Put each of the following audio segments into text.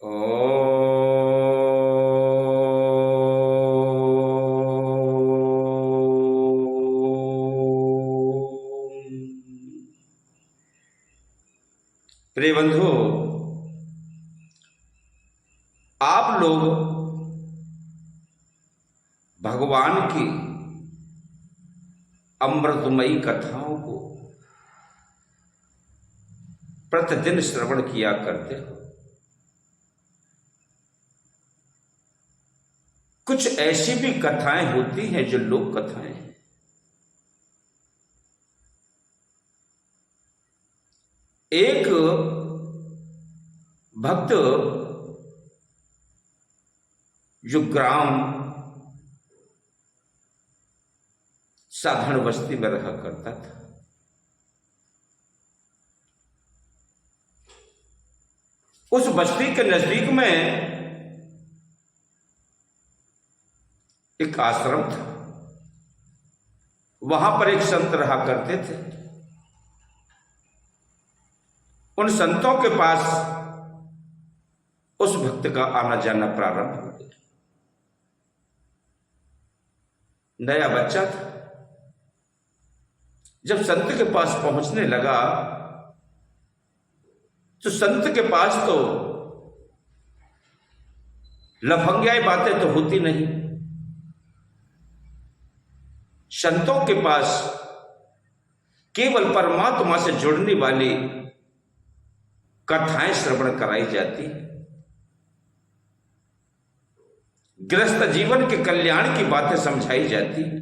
ओ प्रिय बंधु, आप लोग भगवान की अमृतमयी कथाओं को प्रतिदिन श्रवण किया करते हो। कुछ ऐसी भी कथाएं होती हैं जो लोक कथाएं हैं। एक भक्त जो ग्राम साधारण बस्ती में रहा करता था, उस बस्ती के नजदीक में एक आश्रम था। वहां पर एक संत रहा करते थे। उन संतों के पास उस भक्त का आना जाना प्रारंभ हो गया। नया बच्चा था। जब संत के पास पहुंचने लगा तो संत के पास तो लफंगियाई बातें तो होती नहीं। संतों के पास केवल परमात्मा से जुड़ने वाली कथाएं श्रवण कराई जाती है। गृहस्थ जीवन के कल्याण की बातें समझाई जाती है।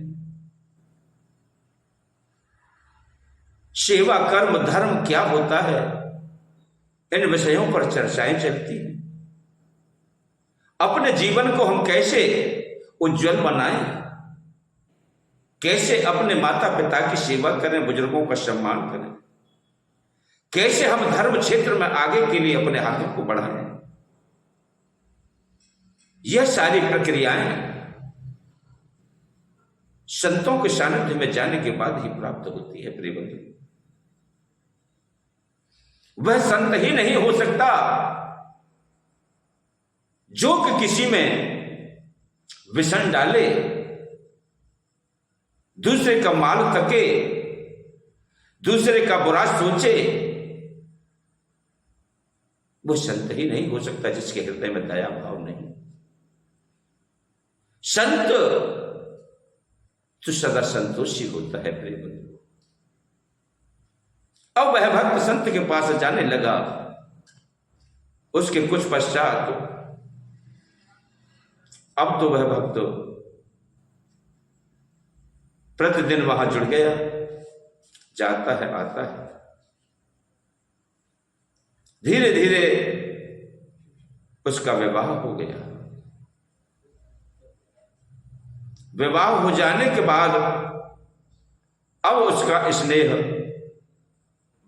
सेवा कर्म धर्म क्या होता है, इन विषयों पर चर्चाएं चलती हैं। अपने जीवन को हम कैसे उज्जवल बनाएं, कैसे अपने माता पिता की सेवा करें, बुजुर्गों का सम्मान करें, कैसे हम धर्म क्षेत्र में आगे के लिए अपने हाथों को बढ़ाएं। यह सारी प्रक्रियाएं संतों के सानिध्य में जाने के बाद ही प्राप्त होती है। प्रिय बंधु, वह संत ही नहीं हो सकता जो कि किसी में विषण डाले, दूसरे का माल तके, दूसरे का बुरा सोचे। वो संत ही नहीं हो सकता जिसके हृदय में दया भाव नहीं। संत तो सदा संतोषी होता है। प्रिय बंधु, अब वह भक्त संत के पास जाने लगा। उसके कुछ पश्चात अब तो वह भक्त प्रतिदिन वहां जुड़ गया, जाता है आता है। धीरे धीरे उसका विवाह हो गया। विवाह हो जाने के बाद अब उसका स्नेह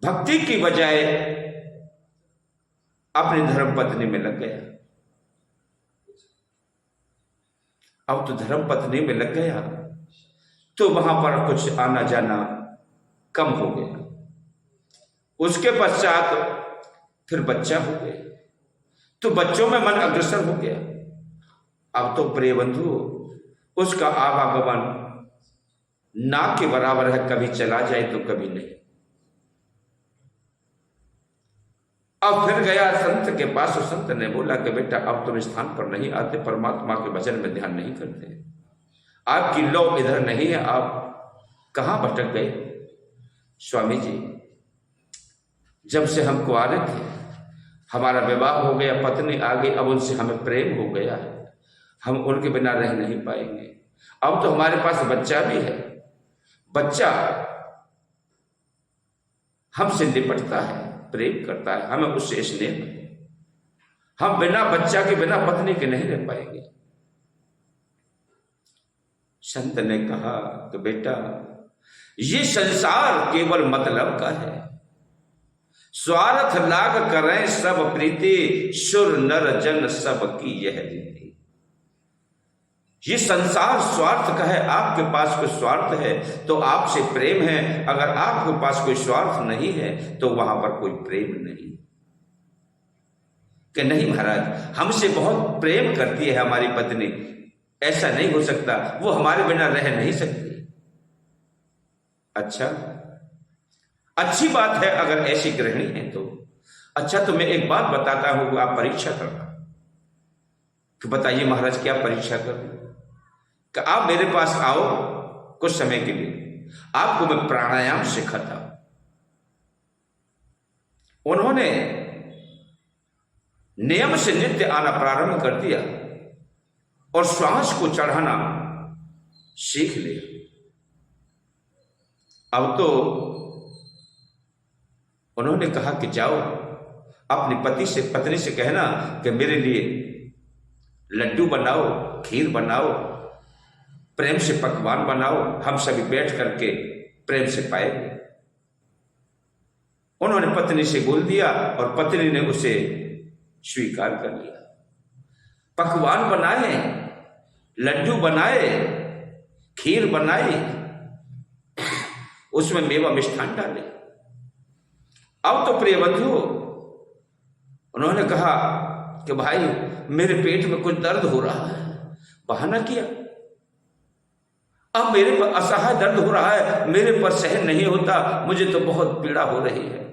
भक्ति की बजाय अपनी धर्म पत्नी में लग गया। अब तो धर्म पत्नी में लग गया तो वहां पर कुछ आना जाना कम हो गया। उसके पश्चात फिर बच्चा हो गया तो बच्चों में मन अग्रसर हो गया। अब तो प्रिय बंधु उसका आवागमन ना के बराबर है, कभी चला जाए तो कभी नहीं। अब फिर गया संत के पास। उस संत ने बोला कि बेटा अब तुम स्थान पर नहीं आते, परमात्मा के वचन में ध्यान नहीं करते, आपकी लौ इधर नहीं है, आप कहां भटक गए? स्वामी जी, जब से हम कुंवारे थे, हमारा विवाह हो गया, पत्नी आ गई, अब उनसे हमें प्रेम हो गया है, हम उनके बिना रह नहीं पाएंगे। अब तो हमारे पास बच्चा भी है, बच्चा हमसे निपटता है, प्रेम करता है, हमें उससे स्नेह है। हम बिना बच्चा के, बिना पत्नी के नहीं रह पाएंगे। संत ने कहा कि बेटा ये संसार केवल मतलब का है, स्वार्थ लाग करें सब प्रीति, सुर नर जन सब की यह रीति। ये संसार स्वार्थ का है। आपके पास कोई स्वार्थ है तो आपसे प्रेम है, अगर आपके पास कोई स्वार्थ नहीं है तो वहां पर कोई प्रेम नहीं। कि नहीं महाराज, हमसे बहुत प्रेम करती है हमारी पत्नी, ऐसा नहीं हो सकता, वो हमारे बिना रह नहीं सकती। अच्छा, अच्छी बात है अगर ऐसी गृहिणी है तो। अच्छा, तो मैं एक बात बताता हूं, आप परीक्षा करना। तो बताइए महाराज, क्या परीक्षा करूं? कि आप मेरे पास आओ कुछ समय के लिए, आपको मैं प्राणायाम सिखाता हूं। उन्होंने नियम से नित्य आना प्रारंभ कर दिया और श्वास को चढ़ाना सीख लिया। अब तो उन्होंने कहा कि जाओ अपनी पत्नी से कहना कि मेरे लिए लड्डू बनाओ, खीर बनाओ, प्रेम से पकवान बनाओ, हम सभी बैठ करके प्रेम से पाएंगे। उन्होंने पत्नी से बोल दिया और पत्नी ने उसे स्वीकार कर लिया। पकवान बनाए, लड्डू बनाए, खीर बनाई, उसमें मेवा मिष्ठान डाले। अब तो प्रिय बंधु, उन्होंने कहा कि भाई मेरे पेट में कुछ दर्द हो रहा है। बहाना किया, अब मेरे पर असहाय दर्द हो रहा है, मेरे पर सहन नहीं होता, मुझे तो बहुत पीड़ा हो रही है।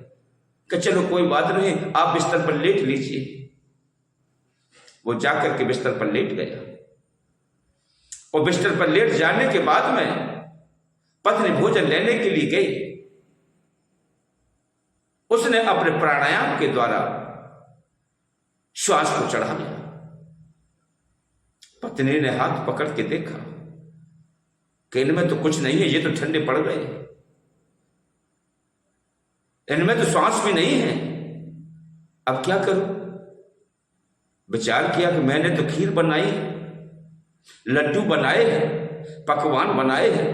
कि चलो कोई बात नहीं, आप बिस्तर पर लेट लीजिए। वो जाकर के बिस्तर पर लेट गया और बिस्तर पर लेट जाने के बाद में पत्नी भोजन लेने के लिए गई। उसने अपने प्राणायाम के द्वारा श्वास को चढ़ा लिया। पत्नी ने हाथ पकड़ के देखा कि इनमें तो कुछ नहीं है, ये तो ठंडे पड़ गए, इनमें तो श्वास भी नहीं है। अब क्या करूं? विचार किया कि मैंने तो खीर बनाई है, लड्डू बनाए हैं, पकवान बनाए हैं,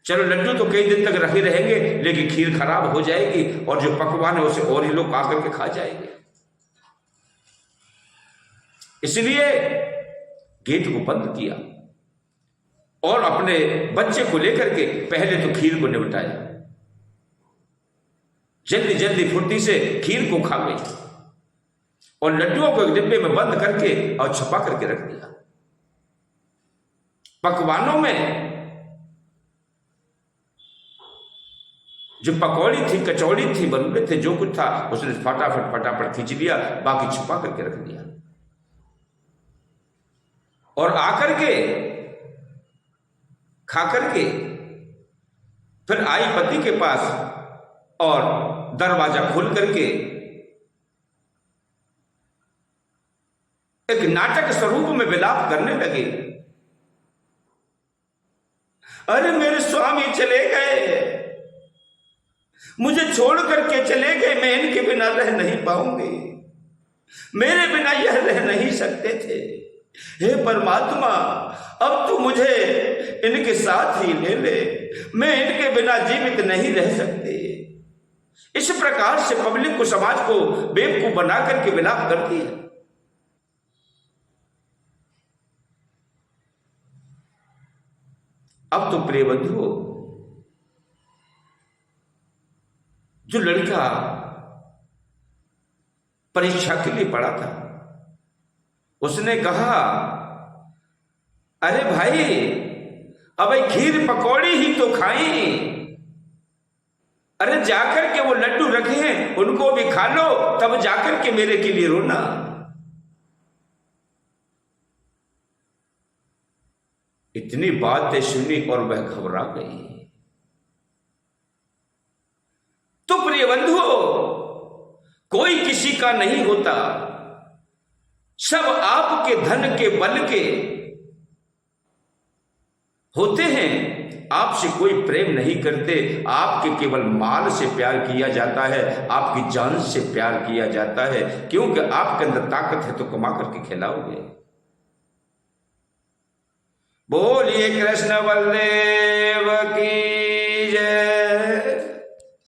चलो लड्डू तो कई दिन तक रखे रहेंगे, लेकिन खीर खराब हो जाएगी और जो पकवान है उसे और ही लोग आकर के खा जाएंगे। इसलिए गेट को बंद किया और अपने बच्चे को लेकर के पहले तो खीर को निपटाया। जल्दी जल्दी फुर्ती से खीर को खा गई और लड्डुओं को एक डिब्बे में बंद करके और छुपा करके रख दिया। पकवानों में जो पकौड़ी थी, कचौड़ी थी, बनुले थे, जो कुछ था उसने फटाफट खींच लिया, बाकी छुपा करके रख दिया। और आकर के खा करके फिर आई पति के पास और दरवाजा खोल करके एक नाटक स्वरूप में विलाप करने लगे। अरे मेरे स्वामी चले गए, मुझे छोड़ करके चले गए, मैं इनके बिना रह नहीं पाऊंगी, मेरे बिना यह रह नहीं सकते थे। हे परमात्मा, अब तू मुझे इनके साथ ही ले ले, मैं इनके बिना जीवित नहीं रह सकती। इस प्रकार से पब्लिक को, समाज को बेवकूफ बना करके विलाप करती है। अब तो प्रिय बंधुओं, जो लड़का परीक्षा के लिए पढ़ा था उसने कहा, अरे भाई अब खीर पकौड़ी ही तो खाई, अरे जाकर के वो लड्डू रखे हैं उनको भी खा लो, तब जाकर के मेरे के लिए रोना। इतनी बातें सुनी और वह घबरा गई। तो प्रिय बंधुओं, कोई किसी का नहीं होता, सब आपके धन के बल के होते हैं। आपसे कोई प्रेम नहीं करते, आपके केवल माल से प्यार किया जाता है, आपकी जान से प्यार किया जाता है, क्योंकि आपके अंदर ताकत है तो कमा करके खिलाओगे। बोलिए कृष्ण बलदेव की।